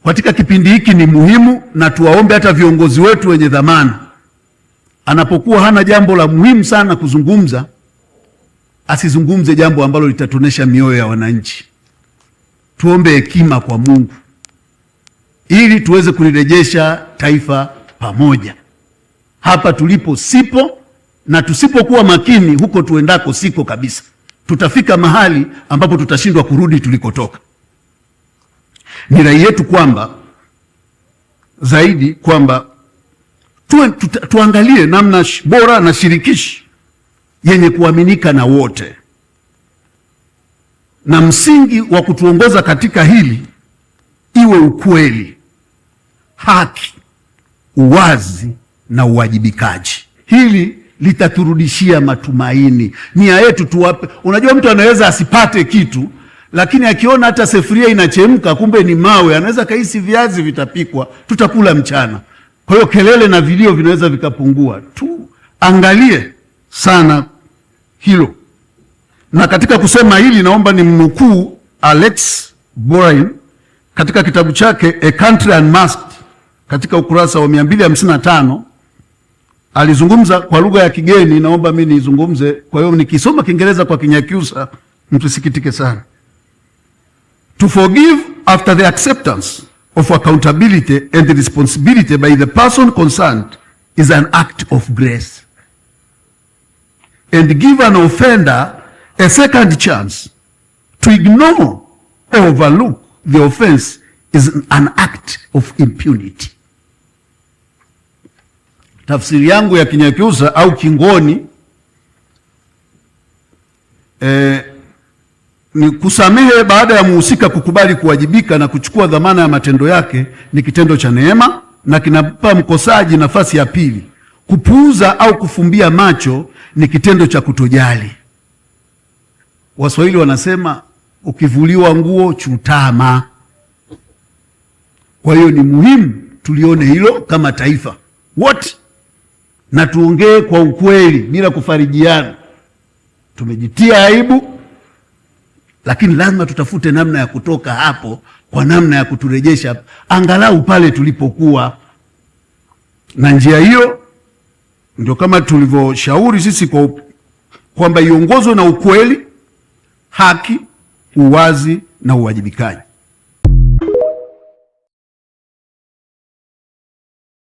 katika kipindi hiki ni muhimu, na tuwaombe hata viongozi wetu wenye dhamana, anapokuwa hana jambo la muhimu sana kuzungumza, asizungumze jambo ambalo litatonesha mioyo ya wananchi. Tuombe hekima kwa Mungu ili tuweze kulirejesha taifa pamoja. Hapa tulipo sipo, na tusipokuwa makini huko tuendako siko kabisa. Tutafika mahali ambapo tutashindwa kurudi tulikotoka. Ni rai yetu kwamba zaidi kwamba tuangalie namna bora na shirikishi yenye kuaminika na wote, na msingi wa kutuongoza katika hili iwe ukweli, haki, uwazi na uwajibikaji. Hili litaturudishia matumaini. Nia yetu tuwape. Unajua, mtu anaweza asipate kitu, lakini akiona hata sefuria inachemka kumbe ni mawe, anaweza kahisi viazi vitapikwa, tutakula mchana. Kwa hiyo kelele na vilio vinaweza vikapungua. Tuangalie sana hilo. Na katika kusema hili, naomba nimnukuu Alex Borain katika kitabu chake A Country Unmasked, katika ukurasa wa 255 alizungumza kwa lugha ya kigeni. Naomba mimi nizungumze, kwa hiyo nikisoma Kiingereza kwa Kinyakyusa mtusikitike sana. To forgive after the acceptance of accountability and the responsibility by the person concerned is an act of grace, and give an offender a second chance to ignore or overlook the offense is an act of impunity. Tafsiri yangu ya Kinyakyusa au Kingoni ni kusamehe baada ya muhusika kukubali kuwajibika na kuchukua dhamana ya matendo yake ni kitendo cha neema na kinampa mkosaji nafasi ya pili. Kupuuza au kufumbia macho ni kitendo cha kutojali. Waswahili wanasema ukivuliwa nguo chutama. Kwa hiyo ni muhimu tulione hilo kama taifa wote, na tuongee kwa ukweli bila kufarijiana. Tumejitia aibu, lakini lazima tutafute namna ya kutoka hapo kwa namna ya kuturejesha angalau pale tulipokuwa, na njia hiyo ndio kama tulivyoshauri sisi kwamba iongozwe na ukweli, haki, uwazi na uwajibikaji.